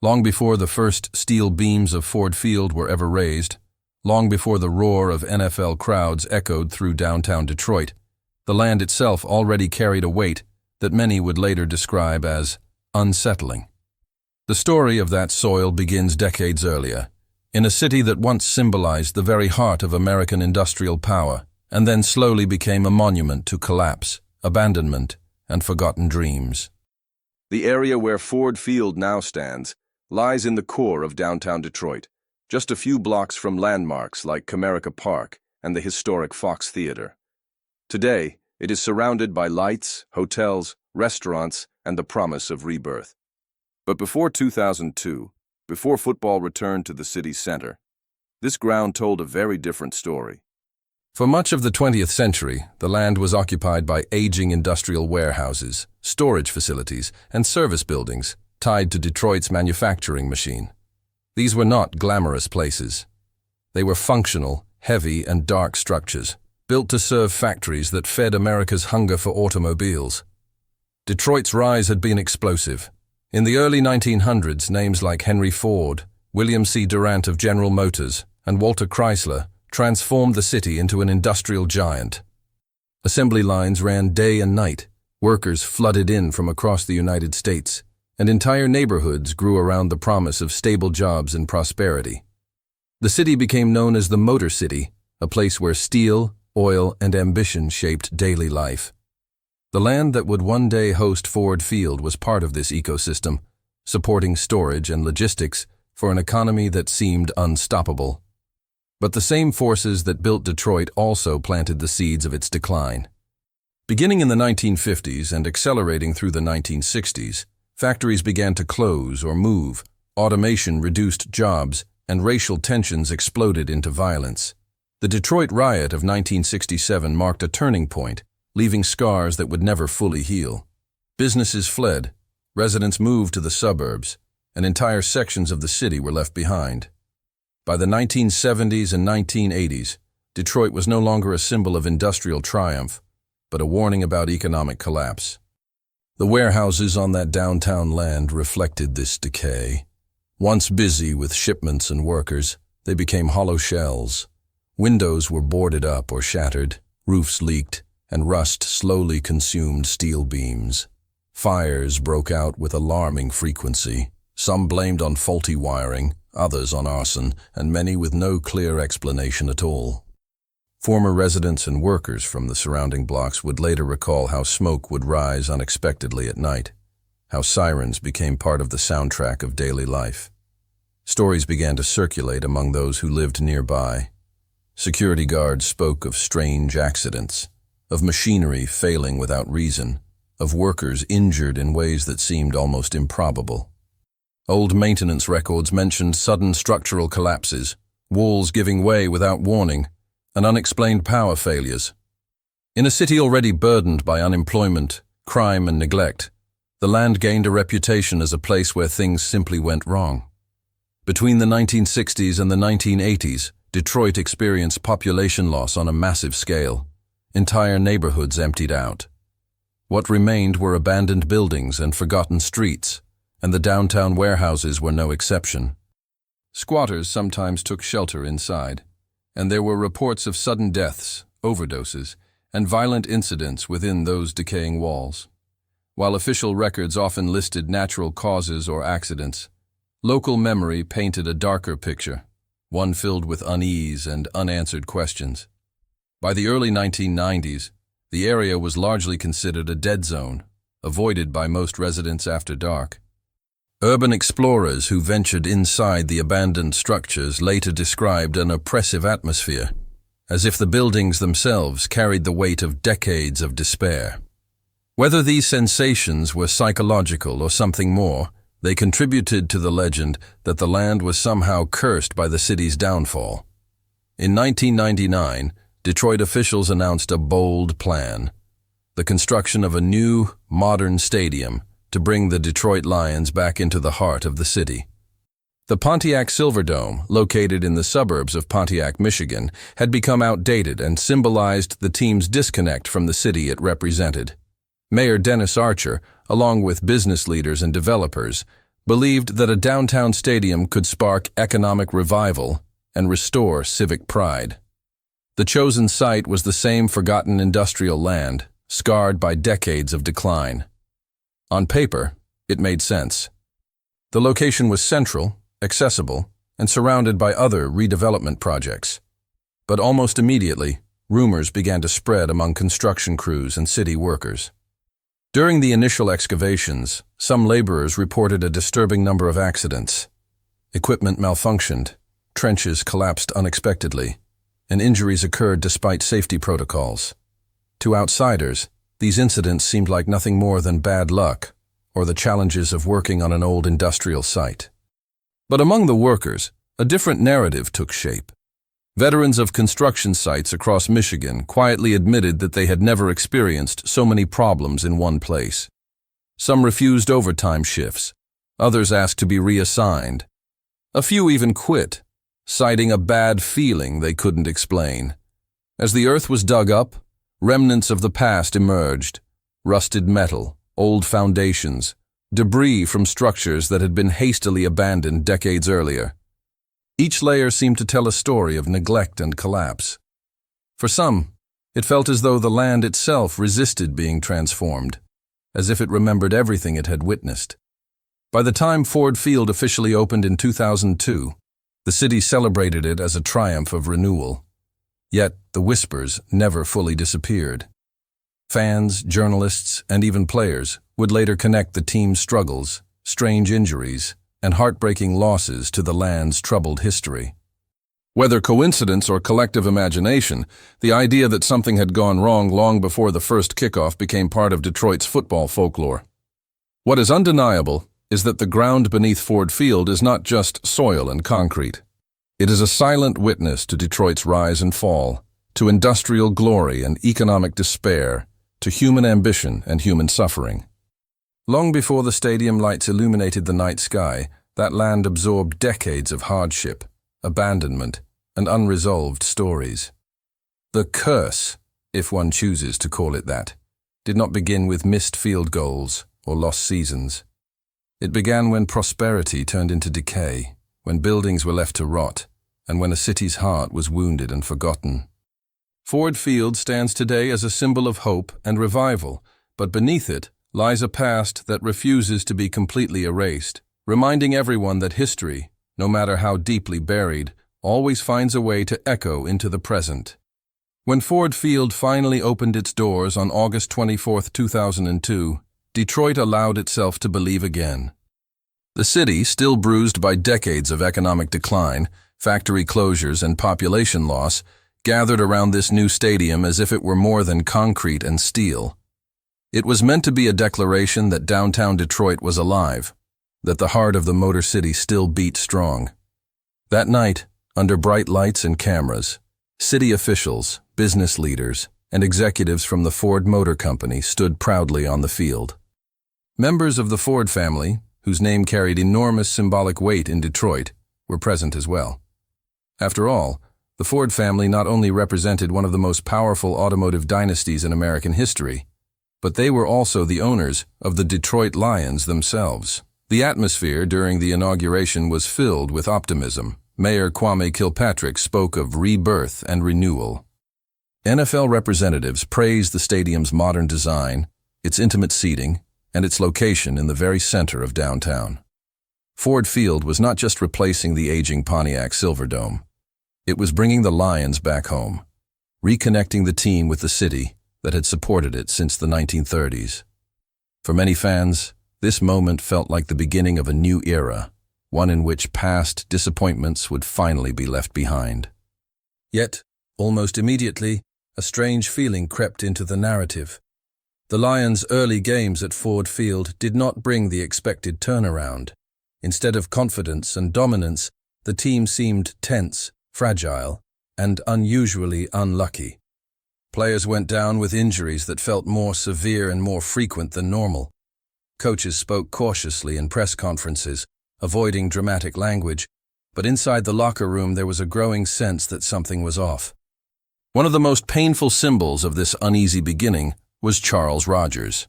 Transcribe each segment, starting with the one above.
Long before the first steel beams of Ford Field were ever raised, long before the roar of NFL crowds echoed through downtown Detroit, the land itself already carried a weight that many would later describe as unsettling. The story of that soil begins decades earlier, in a city that once symbolized the very heart of American industrial power, and then slowly became a monument to collapse, abandonment, and forgotten dreams. The area where Ford Field now stands lies in the core of downtown Detroit, just a few blocks from landmarks like Comerica Park and the historic Fox Theater. Today, it is surrounded by lights, hotels, restaurants, and the promise of rebirth. But before 2002, before football returned to the city's center, this ground told a very different story. For much of the 20th century, the land was occupied by aging industrial warehouses, storage facilities, and service buildings tied to Detroit's manufacturing machine. These were not glamorous places. They were functional, heavy, and dark structures, built to serve factories that fed America's hunger for automobiles. Detroit's rise had been explosive. In the early 1900s, names like Henry Ford, William C. Durant of General Motors, and Walter Chrysler transformed the city into an industrial giant. Assembly lines ran day and night, workers flooded in from across the United States, and entire neighborhoods grew around the promise of stable jobs and prosperity. The city became known as the Motor City, a place where steel, oil, and ambition shaped daily life. The land that would one day host Ford Field was part of this ecosystem, supporting storage and logistics for an economy that seemed unstoppable. But the same forces that built Detroit also planted the seeds of its decline. Beginning in the 1950s and accelerating through the 1960s, factories began to close or move, automation reduced jobs, and racial tensions exploded into violence. The Detroit riot of 1967 marked a turning point, leaving scars that would never fully heal. Businesses fled, residents moved to the suburbs, and entire sections of the city were left behind. By the 1970s and 1980s, Detroit was no longer a symbol of industrial triumph, but a warning about economic collapse. The warehouses on that downtown land reflected this decay. Once busy with shipments and workers, they became hollow shells. Windows were boarded up or shattered, roofs leaked, and rust slowly consumed steel beams. Fires broke out with alarming frequency, some blamed on faulty wiring, others on arson, and many with no clear explanation at all. Former residents and workers from the surrounding blocks would later recall how smoke would rise unexpectedly at night, how sirens became part of the soundtrack of daily life. Stories began to circulate among those who lived nearby. Security guards spoke of strange accidents, of machinery failing without reason, of workers injured in ways that seemed almost improbable. Old maintenance records mentioned sudden structural collapses, walls giving way without warning, and unexplained power failures. In a city already burdened by unemployment, crime, and neglect, the land gained a reputation as a place where things simply went wrong. Between the 1960s and the 1980s, Detroit experienced population loss on a massive scale. Entire neighborhoods emptied out. What remained were abandoned buildings and forgotten streets, and the downtown warehouses were no exception. Squatters sometimes took shelter inside, and there were reports of sudden deaths, overdoses, and violent incidents within those decaying walls. While official records often listed natural causes or accidents, local memory painted a darker picture, one filled with unease and unanswered questions. By the early 1990s, the area was largely considered a dead zone, avoided by most residents after dark. Urban explorers who ventured inside the abandoned structures later described an oppressive atmosphere, as if the buildings themselves carried the weight of decades of despair. Whether these sensations were psychological or something more, they contributed to the legend that the land was somehow cursed by the city's downfall. In 1999, Detroit officials announced a bold plan: the construction of a new, modern stadium to bring the Detroit Lions back into the heart of the city. The Pontiac Silverdome, located in the suburbs of Pontiac, Michigan, had become outdated and symbolized the team's disconnect from the city it represented. Mayor Dennis Archer, along with business leaders and developers, believed that a downtown stadium could spark economic revival and restore civic pride. The chosen site was the same forgotten industrial land, scarred by decades of decline. On paper, it made sense. The location was central, accessible, and surrounded by other redevelopment projects. But almost immediately, rumors began to spread among construction crews and city workers. During the initial excavations, some laborers reported a disturbing number of accidents. Equipment malfunctioned, trenches collapsed unexpectedly, and injuries occurred despite safety protocols. To outsiders, these incidents seemed like nothing more than bad luck or the challenges of working on an old industrial site. But among the workers, a different narrative took shape. Veterans of construction sites across Michigan quietly admitted that they had never experienced so many problems in one place. Some refused overtime shifts. Others asked to be reassigned. A few even quit, citing a bad feeling they couldn't explain. As the earth was dug up, remnants of the past emerged: rusted metal, old foundations, debris from structures that had been hastily abandoned decades earlier. Each layer seemed to tell a story of neglect and collapse. For some, it felt as though the land itself resisted being transformed, as if it remembered everything it had witnessed. By the time Ford Field officially opened in 2002, the city celebrated it as a triumph of renewal. Yet the whispers never fully disappeared. Fans, journalists, and even players would later connect the team's struggles, strange injuries, and heartbreaking losses to the land's troubled history. Whether coincidence or collective imagination, the idea that something had gone wrong long before the first kickoff became part of Detroit's football folklore. What is undeniable is that the ground beneath Ford Field is not just soil and concrete. It is a silent witness to Detroit's rise and fall, to industrial glory and economic despair, to human ambition and human suffering. Long before the stadium lights illuminated the night sky, that land absorbed decades of hardship, abandonment, and unresolved stories. The curse, if one chooses to call it that, did not begin with missed field goals or lost seasons. It began when prosperity turned into decay, when buildings were left to rot, and when a city's heart was wounded and forgotten. Ford Field stands today as a symbol of hope and revival, but beneath it lies a past that refuses to be completely erased, reminding everyone that history, no matter how deeply buried, always finds a way to echo into the present. When Ford Field finally opened its doors on August 24, 2002, Detroit allowed itself to believe again. The city, still bruised by decades of economic decline, factory closures, and population loss, gathered around this new stadium as if it were more than concrete and steel. It was meant to be a declaration that downtown Detroit was alive, that the heart of the Motor City still beat strong. That night, under bright lights and cameras, city officials, business leaders, and executives from the Ford Motor Company stood proudly on the field. Members of the Ford family, whose name carried enormous symbolic weight in Detroit, were present as well. After all, the Ford family not only represented one of the most powerful automotive dynasties in American history, but they were also the owners of the Detroit Lions themselves. The atmosphere during the inauguration was filled with optimism. Mayor Kwame Kilpatrick spoke of rebirth and renewal. NFL representatives praised the stadium's modern design, its intimate seating, and its location in the very center of downtown. Ford Field was not just replacing the aging Pontiac Silverdome. It was bringing the Lions back home, reconnecting the team with the city that had supported it since the 1930s. For many fans, this moment felt like the beginning of a new era, one in which past disappointments would finally be left behind. Yet, almost immediately, a strange feeling crept into the narrative. The Lions' early games at Ford Field did not bring the expected turnaround. Instead of confidence and dominance, the team seemed tense, fragile, and unusually unlucky. Players went down with injuries that felt more severe and more frequent than normal. Coaches spoke cautiously in press conferences, avoiding dramatic language, but inside the locker room there was a growing sense that something was off. One of the most painful symbols of this uneasy beginning was Charles Rogers.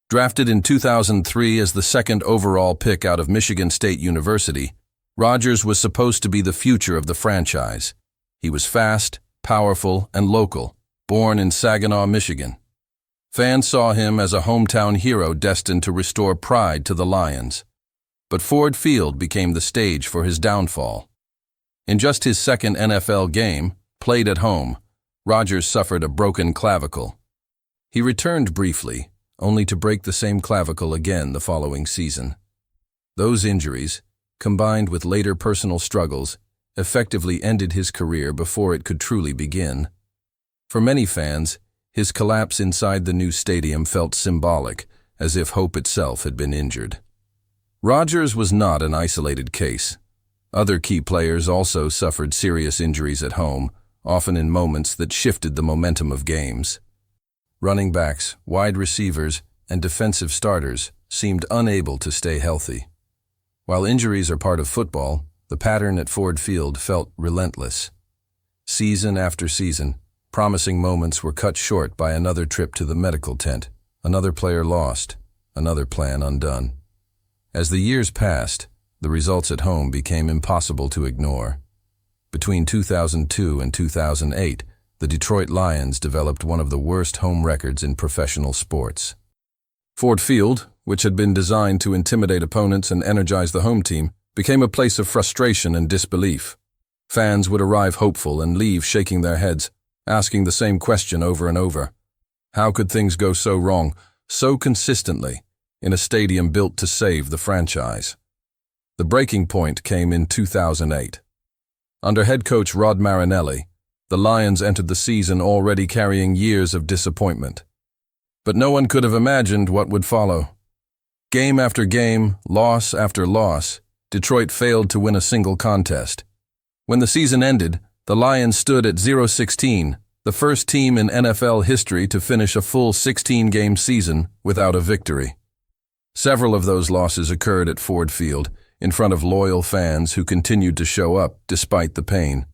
Drafted in 2003 as the second overall pick out of Michigan State University, Rodgers was supposed to be the future of the franchise. He was fast, powerful, and local, born in Saginaw, Michigan. Fans saw him as a hometown hero destined to restore pride to the Lions. But Ford Field became the stage for his downfall. In just his second NFL game, played at home, Rodgers suffered a broken clavicle. He returned briefly, only to break the same clavicle again the following season. Those injuries, combined with later personal struggles, effectively ended his career before it could truly begin. For many fans, his collapse inside the new stadium felt symbolic, as if hope itself had been injured. Rodgers was not an isolated case. Other key players also suffered serious injuries at home, often in moments that shifted the momentum of games. Running backs, wide receivers, and defensive starters seemed unable to stay healthy. While injuries are part of football, the pattern at Ford Field felt relentless. Season after season, promising moments were cut short by another trip to the medical tent, another player lost, another plan undone. As the years passed, the results at home became impossible to ignore. Between 2002 and 2008, the Detroit Lions developed one of the worst home records in professional sports. Ford Field, which had been designed to intimidate opponents and energize the home team, became a place of frustration and disbelief. Fans would arrive hopeful and leave shaking their heads, asking the same question over and over. How could things go so wrong, so consistently, in a stadium built to save the franchise? The breaking point came in 2008. Under head coach Rod Marinelli, the Lions entered the season already carrying years of disappointment. But no one could have imagined what would follow. Game after game, loss after loss, Detroit failed to win a single contest. When the season ended, the Lions stood at 0-16, the first team in NFL history to finish a full 16-game season without a victory. Several of those losses occurred at Ford Field, in front of loyal fans who continued to show up despite the pain.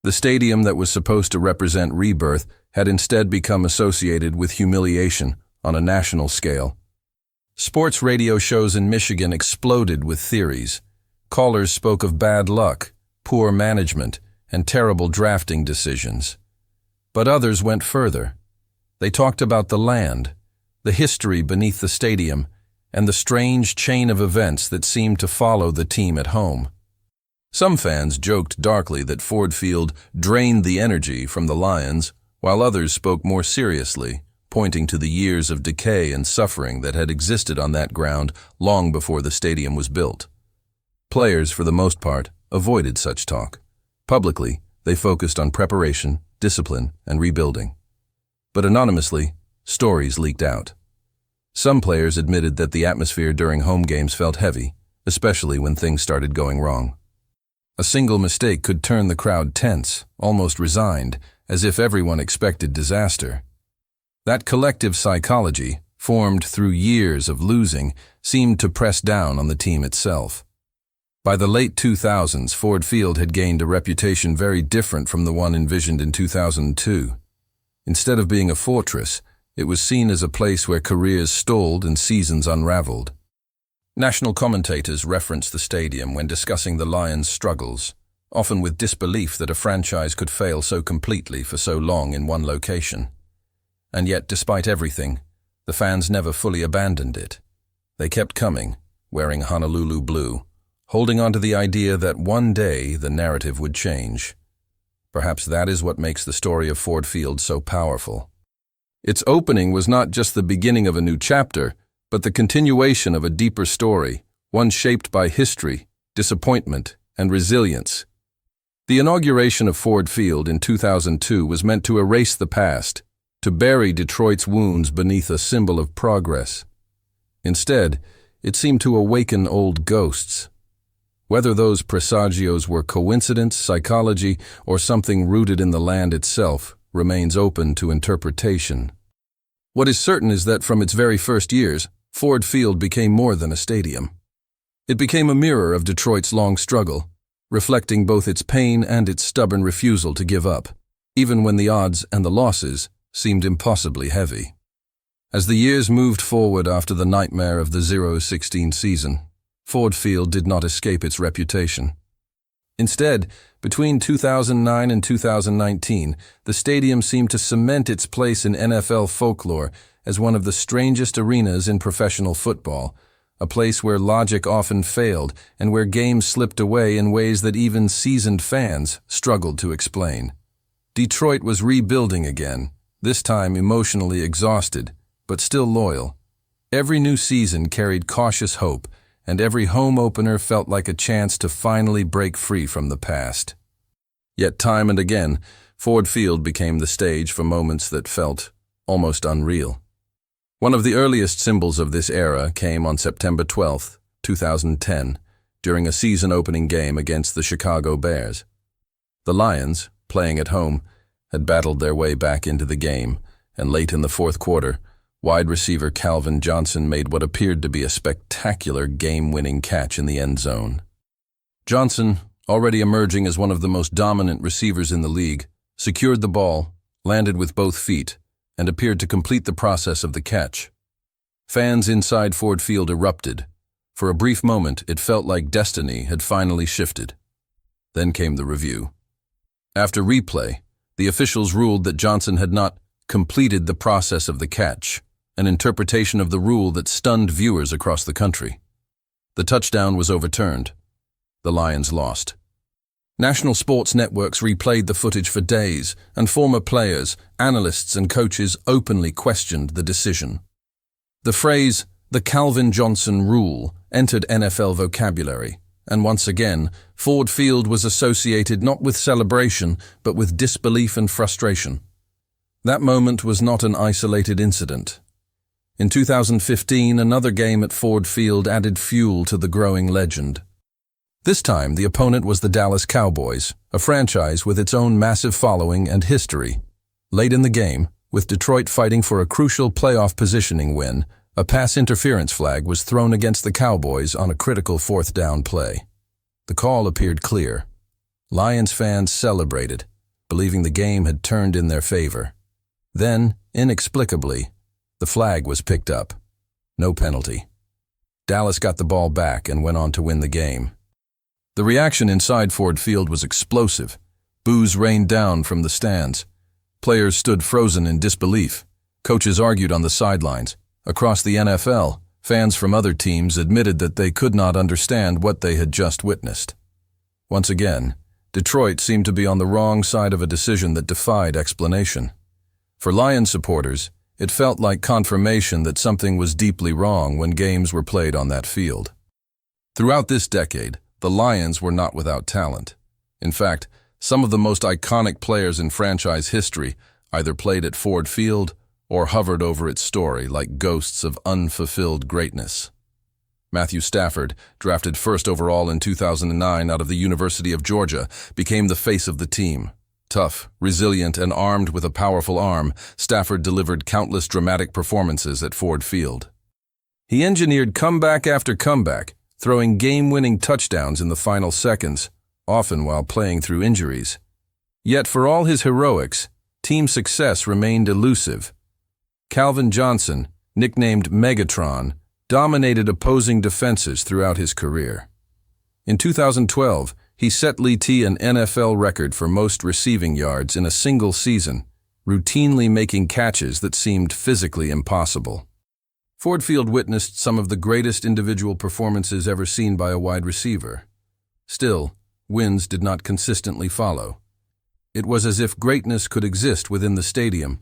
The stadium that was supposed to represent rebirth had instead become associated with humiliation on a national scale. Sports radio shows in Michigan exploded with theories. Callers spoke of bad luck, poor management, and terrible drafting decisions. But others went further. They talked about the land, the history beneath the stadium, and the strange chain of events that seemed to follow the team at home. Some fans joked darkly that Ford Field drained the energy from the Lions, while others spoke more seriously, pointing to the years of decay and suffering that had existed on that ground long before the stadium was built. Players, for the most part, avoided such talk. Publicly, they focused on preparation, discipline, and rebuilding. But anonymously, stories leaked out. Some players admitted that the atmosphere during home games felt heavy, especially when things started going wrong. A single mistake could turn the crowd tense, almost resigned, as if everyone expected disaster. That collective psychology, formed through years of losing, seemed to press down on the team itself. By the late 2000s, Ford Field had gained a reputation very different from the one envisioned in 2002. Instead of being a fortress, it was seen as a place where careers stalled and seasons unraveled. National commentators referenced the stadium when discussing the Lions' struggles, often with disbelief that a franchise could fail so completely for so long in one location. And yet, despite everything, the fans never fully abandoned it. They kept coming, wearing Honolulu blue, holding on to the idea that one day the narrative would change. Perhaps that is what makes the story of Ford Field so powerful. Its opening was not just the beginning of a new chapter, but the continuation of a deeper story, one shaped by history, disappointment, and resilience. The inauguration of Ford Field in 2002 was meant to erase the past, to bury Detroit's wounds beneath a symbol of progress. Instead, it seemed to awaken old ghosts. Whether those presagios were coincidence, psychology, or something rooted in the land itself remains open to interpretation. What is certain is that from its very first years, Ford Field became more than a stadium. It became a mirror of Detroit's long struggle, reflecting both its pain and its stubborn refusal to give up, even when the odds and the losses seemed impossibly heavy. As the years moved forward after the nightmare of the 0-16 season, Ford Field did not escape its reputation. Instead, between 2009 and 2019, the stadium seemed to cement its place in NFL folklore as one of the strangest arenas in professional football, a place where logic often failed and where games slipped away in ways that even seasoned fans struggled to explain. Detroit was rebuilding again, this time emotionally exhausted, but still loyal. Every new season carried cautious hope, and every home opener felt like a chance to finally break free from the past. Yet time and again, Ford Field became the stage for moments that felt almost unreal. One of the earliest symbols of this era came on September 12, 2010, during a season-opening game against the Chicago Bears. The Lions, playing at home, had battled their way back into the game, and late in the fourth quarter, wide receiver Calvin Johnson made what appeared to be a spectacular game-winning catch in the end zone. Johnson, already emerging as one of the most dominant receivers in the league, secured the ball, landed with both feet, and appeared to complete the process of the catch. Fans inside Ford Field erupted. For a brief moment, it felt like destiny had finally shifted. Then came the review. After replay, the officials ruled that Johnson had not completed the process of the catch, an interpretation of the rule that stunned viewers across the country. The touchdown was overturned. The Lions lost. National sports networks replayed the footage for days, and former players, analysts, and coaches openly questioned the decision. The phrase, the Calvin Johnson rule, entered NFL vocabulary, and once again, Ford Field was associated not with celebration, but with disbelief and frustration. That moment was not an isolated incident. In 2015, another game at Ford Field added fuel to the growing legend. This time, the opponent was the Dallas Cowboys, a franchise with its own massive following and history. Late in the game, with Detroit fighting for a crucial playoff positioning win, a pass interference flag was thrown against the Cowboys on a critical fourth down play. The call appeared clear. Lions fans celebrated, believing the game had turned in their favor. Then, inexplicably, the flag was picked up. No penalty. Dallas got the ball back and went on to win the game. The reaction inside Ford Field was explosive. Boos rained down from the stands. Players stood frozen in disbelief. Coaches argued on the sidelines. Across the NFL, fans from other teams admitted that they could not understand what they had just witnessed. Once again, Detroit seemed to be on the wrong side of a decision that defied explanation. For Lions supporters, it felt like confirmation that something was deeply wrong when games were played on that field. Throughout this decade, the Lions were not without talent. In fact, some of the most iconic players in franchise history either played at Ford Field or hovered over its story like ghosts of unfulfilled greatness. Matthew Stafford, drafted first overall in 2009 out of the University of Georgia, became the face of the team. Tough, resilient, and armed with a powerful arm, Stafford delivered countless dramatic performances at Ford Field. He engineered comeback after comeback, throwing game-winning touchdowns in the final seconds, often while playing through injuries. Yet for all his heroics, team success remained elusive. Calvin Johnson, nicknamed Megatron, dominated opposing defenses throughout his career. In 2012, he set T an NFL record for most receiving yards in a single season, routinely making catches that seemed physically impossible. Ford Field witnessed some of the greatest individual performances ever seen by a wide receiver. Still, wins did not consistently follow. It was as if greatness could exist within the stadium,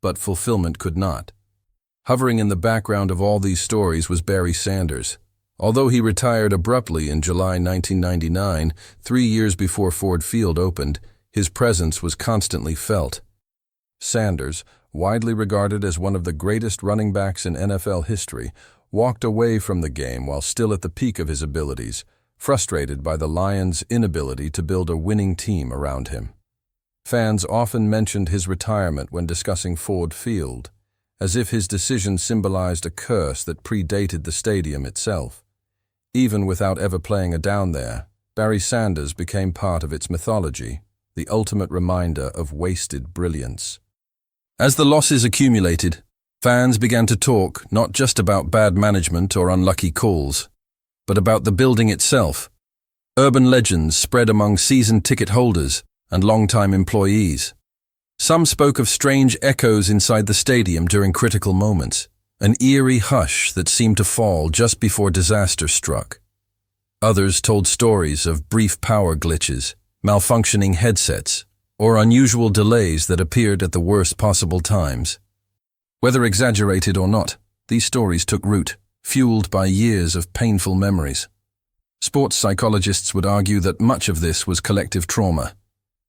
but fulfillment could not. Hovering in the background of all these stories was Barry Sanders. Although he retired abruptly in July 1999, 3 years before Ford Field opened, his presence was constantly felt. Sanders, widely regarded as one of the greatest running backs in NFL history, walked away from the game while still at the peak of his abilities, frustrated by the Lions' inability to build a winning team around him. Fans often mentioned his retirement when discussing Ford Field, as if his decision symbolized a curse that predated the stadium itself. Even without ever playing a down there, Barry Sanders became part of its mythology, the ultimate reminder of wasted brilliance. As the losses accumulated, Fans began to talk not just about bad management or unlucky calls, but about the building itself. Urban legends spread among season ticket holders and long-time employees. Some spoke of strange echoes inside the stadium during critical moments, an eerie hush that seemed to fall just before disaster struck. Others told stories of brief power glitches, malfunctioning headsets, or unusual delays that appeared at the worst possible times. Whether exaggerated or not, these stories took root, fueled by years of painful memories. Sports psychologists would argue that much of this was collective trauma.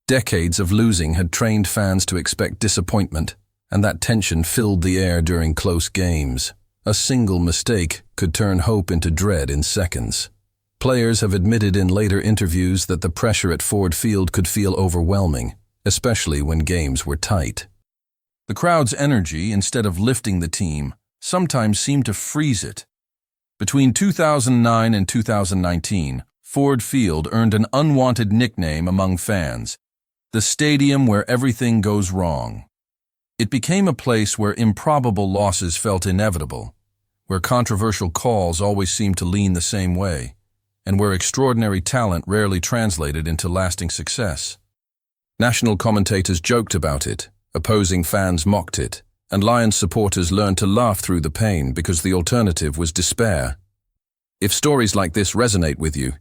Decades of losing had trained fans to expect disappointment, and that tension filled the air during close games. A single mistake could turn hope into dread in seconds. Players have admitted in later interviews that the pressure at Ford Field could feel overwhelming, especially when games were tight. The crowd's energy, instead of lifting the team, sometimes seemed to freeze it. Between 2009 and 2019, Ford Field earned an unwanted nickname among fans: the stadium where everything goes wrong. It became a place where improbable losses felt inevitable, where controversial calls always seemed to lean the same way, and where extraordinary talent rarely translated into lasting success. National commentators joked about it, opposing fans mocked it, and Lions supporters learned to laugh through the pain because the alternative was despair. If stories like this resonate with you,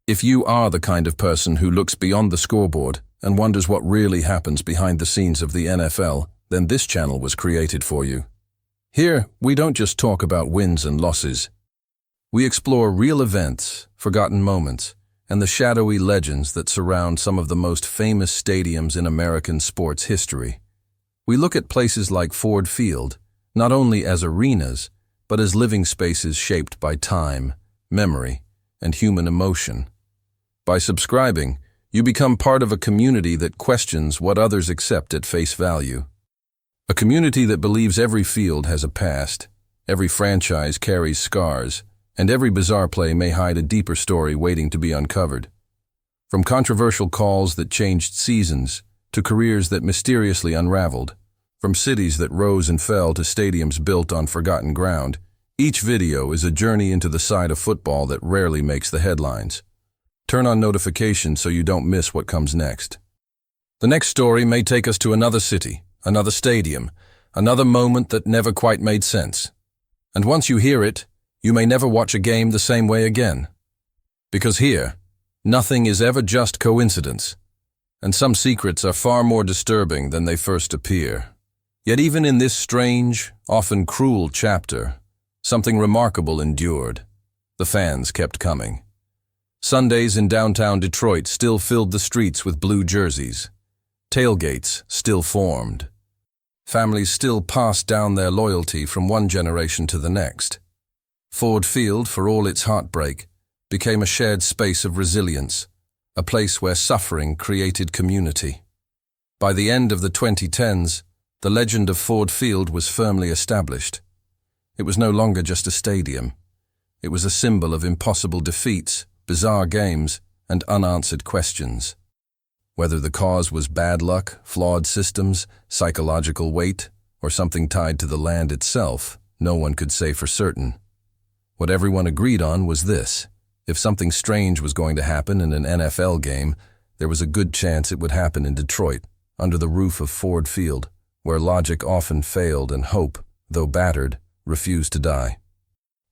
if you are the kind of person who looks beyond the scoreboard and wonders what really happens behind the scenes of the NFL, then this channel was created for you. Here, we don't just talk about wins and losses. We explore real events, forgotten moments, and the shadowy legends that surround some of the most famous stadiums in American sports history. We look at places like Ford Field, not only as arenas, but as living spaces shaped by time, memory, and human emotion. By subscribing, you become part of a community that questions what others accept at face value. A community that believes every field has a past, every franchise carries scars, and every bizarre play may hide a deeper story waiting to be uncovered. From controversial calls that changed seasons to careers that mysteriously unraveled, from cities that rose and fell to stadiums built on forgotten ground, each video is a journey into the side of football that rarely makes the headlines. Turn on notifications so you don't miss what comes next. The next story may take us to another city, another stadium, another moment that never quite made sense. And once you hear it, you may never watch a game the same way again. Because here, nothing is ever just coincidence, and some secrets are far more disturbing than they first appear. Yet even in this strange, often cruel chapter, something remarkable endured. The fans kept coming. Sundays in downtown Detroit still filled the streets with blue jerseys. Tailgates still formed. Families still passed down their loyalty from one generation to the next. Ford Field, for all its heartbreak, became a shared space of resilience, a place where suffering created community. By the end of the 2010s, the legend of Ford Field was firmly established. It was no longer just a stadium. It was a symbol of impossible defeats, bizarre games, and unanswered questions. Whether the cause was bad luck, flawed systems, psychological weight, or something tied to the land itself, no one could say for certain. What everyone agreed on was this: if something strange was going to happen in an NFL game, there was a good chance it would happen in Detroit, under the roof of Ford Field, where logic often failed and hope, though battered, refused to die.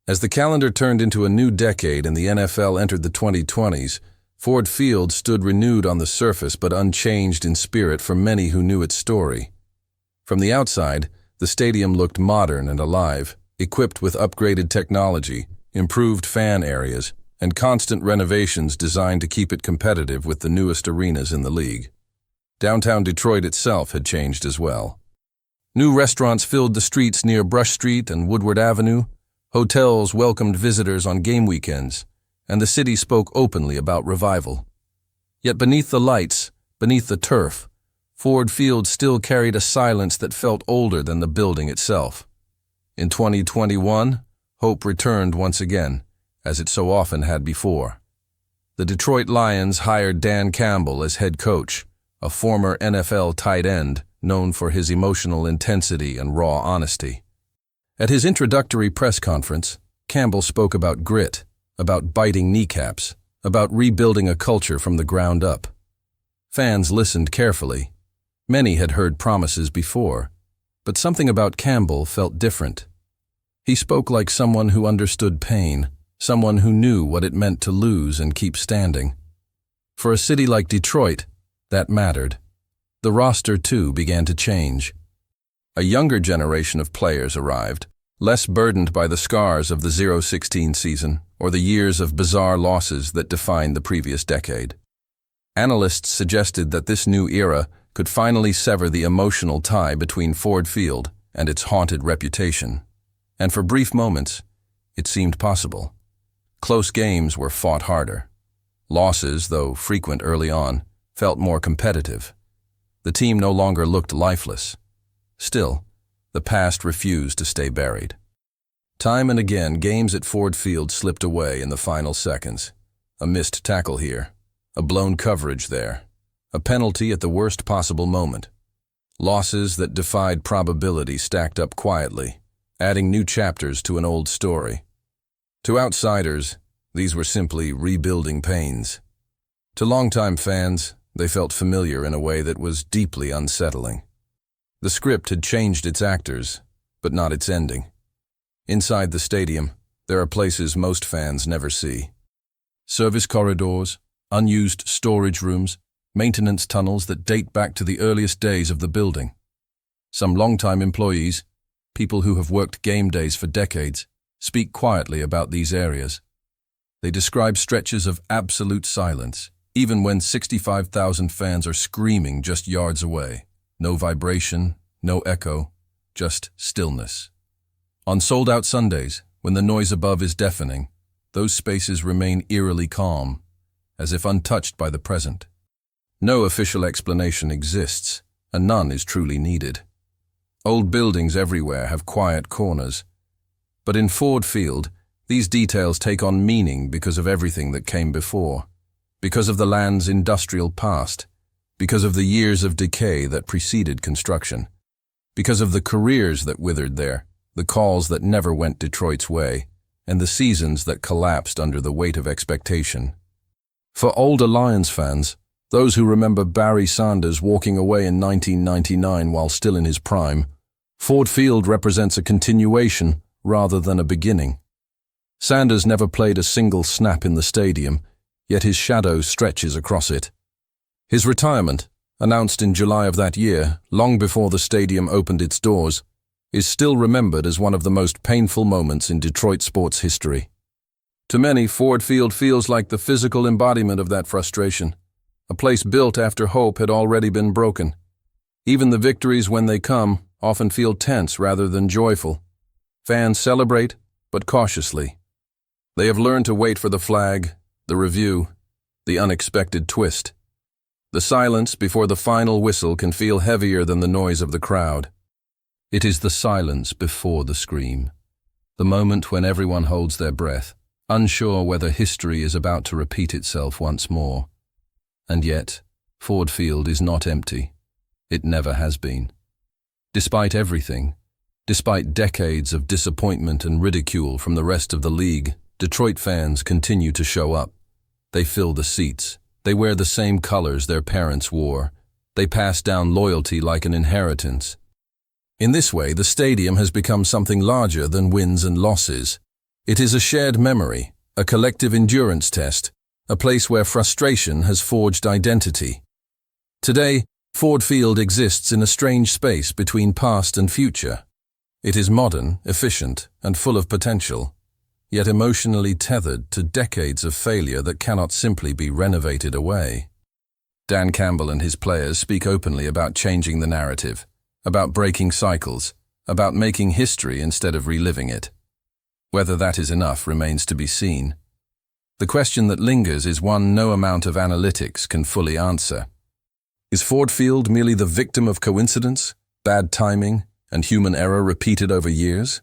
As the calendar turned into a new decade and the NFL entered the 2020s, Ford Field stood renewed on the surface but unchanged in spirit for many who knew its story. From the outside, the stadium looked modern and alive, equipped with upgraded technology, improved fan areas, and constant renovations designed to keep it competitive with the newest arenas in the league. Downtown Detroit itself had changed as well. New restaurants filled the streets near Brush Street and Woodward Avenue, hotels welcomed visitors on game weekends, and the city spoke openly about revival. Yet beneath the lights, beneath the turf, Ford Field still carried a silence that felt older than the building itself. In 2021, hope returned once again, as it so often had before. The Detroit Lions hired Dan Campbell as head coach, a former NFL tight end known for his emotional intensity and raw honesty. At his introductory press conference, Campbell spoke about grit, about biting kneecaps, about rebuilding a culture from the ground up. Fans listened carefully. Many had heard promises before, but something about Campbell felt different. He spoke like someone who understood pain, someone who knew what it meant to lose and keep standing. For a city like Detroit, that mattered. The roster, too, began to change. A younger generation of players arrived, less burdened by the scars of the 0-16 season or the years of bizarre losses that defined the previous decade. Analysts suggested that this new era could finally sever the emotional tie between Ford Field and its haunted reputation. And for brief moments, it seemed possible. Close games were fought harder. Losses, though frequent early on, felt more competitive. The team no longer looked lifeless. Still, the past refused to stay buried. Time and again, games at Ford Field slipped away in the final seconds. A missed tackle here, a blown coverage there, a penalty at the worst possible moment. Losses that defied probability stacked up quietly, adding new chapters to an old story. To outsiders, these were simply rebuilding pains. To longtime fans, they felt familiar in a way that was deeply unsettling. The script had changed its actors, but not its ending. Inside the stadium, there are places most fans never see. Service corridors, unused storage rooms, maintenance tunnels that date back to the earliest days of the building. Some longtime employees, people who have worked game days for decades, speak quietly about these areas. They describe stretches of absolute silence, even when 65,000 fans are screaming just yards away. No vibration, no echo, just stillness. On sold-out Sundays, when the noise above is deafening, those spaces remain eerily calm, as if untouched by the present. No official explanation exists, and none is truly needed. Old buildings everywhere have quiet corners, but in Ford Field, these details take on meaning because of everything that came before, because of the land's industrial past, because of the years of decay that preceded construction, because of the careers that withered there, the calls that never went Detroit's way, and the seasons that collapsed under the weight of expectation. For older Lions fans, those who remember Barry Sanders walking away in 1999 while still in his prime, Ford Field represents a continuation rather than a beginning. Sanders never played a single snap in the stadium, yet his shadow stretches across it. His retirement, announced in July of that year, long before the stadium opened its doors, is still remembered as one of the most painful moments in Detroit sports history. To many, Ford Field feels like the physical embodiment of that frustration, a place built after hope had already been broken. Even the victories, when they come, often feel tense rather than joyful. Fans celebrate, but cautiously. They have learned to wait for the flag, the review, the unexpected twist. The silence before the final whistle can feel heavier than the noise of the crowd. It is the silence before the scream, the moment when everyone holds their breath, unsure whether history is about to repeat itself once more. And yet, Ford Field is not empty. It never has been. Despite everything, despite decades of disappointment and ridicule from the rest of the league, Detroit fans continue to show up. They fill the seats. They wear the same colors their parents wore. They pass down loyalty like an inheritance. In this way, the stadium has become something larger than wins and losses. It is a shared memory, a collective endurance test, a place where frustration has forged identity. Today, Ford Field exists in a strange space between past and future. It is modern, efficient, and full of potential, yet emotionally tethered to decades of failure that cannot simply be renovated away. Dan Campbell and his players speak openly about changing the narrative, about breaking cycles, about making history instead of reliving it. Whether that is enough remains to be seen. The question that lingers is one no amount of analytics can fully answer. Is Ford Field merely the victim of coincidence, bad timing, and human error repeated over years?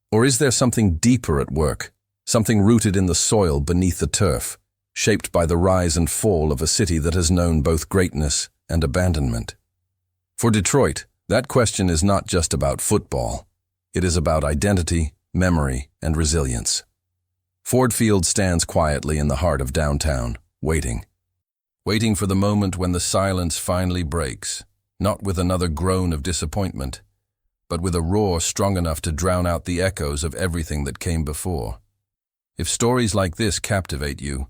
Or is there something deeper at work, something rooted in the soil beneath the turf, shaped by the rise and fall of a city that has known both greatness and abandonment? For Detroit, that question is not just about football. It is about identity, memory, and resilience. Ford Field stands quietly in the heart of downtown, waiting. Waiting for the moment when the silence finally breaks, not with another groan of disappointment, but with a roar strong enough to drown out the echoes of everything that came before. If stories like this captivate you,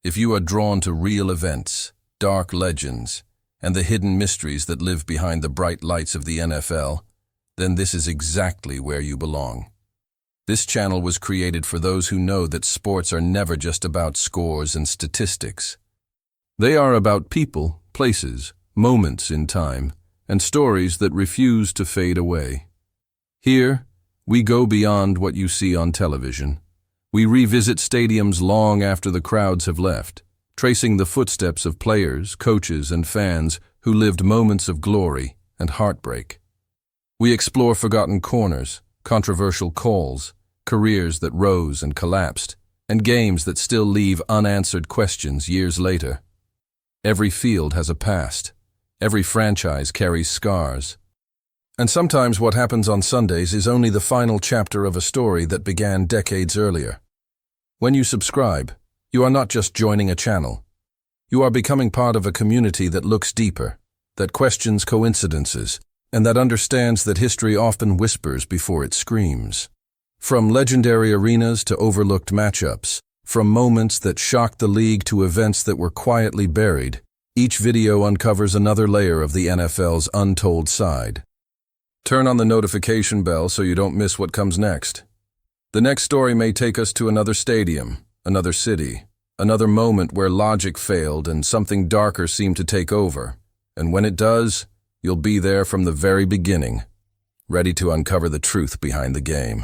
if you are drawn to real events, dark legends, and the hidden mysteries that live behind the bright lights of the NFL, then this is exactly where you belong. This channel was created for those who know that sports are never just about scores and statistics. They are about people, places, moments in time, and stories that refuse to fade away. Here, we go beyond what you see on television. We revisit stadiums long after the crowds have left, tracing the footsteps of players, coaches, and fans who lived moments of glory and heartbreak. We explore forgotten corners, controversial calls, careers that rose and collapsed, and games that still leave unanswered questions years later. Every field has a past. Every franchise carries scars. And sometimes what happens on Sundays is only the final chapter of a story that began decades earlier. When you subscribe, you are not just joining a channel. You are becoming part of a community that looks deeper, that questions coincidences, and that understands that history often whispers before it screams. From legendary arenas to overlooked matchups, from moments that shocked the league to events that were quietly buried, each video uncovers another layer of the NFL's untold side. Turn on the notification bell so you don't miss what comes next. The next story may take us to another stadium, another city, another moment where logic failed and something darker seemed to take over. And when it does, you'll be there from the very beginning, ready to uncover the truth behind the game.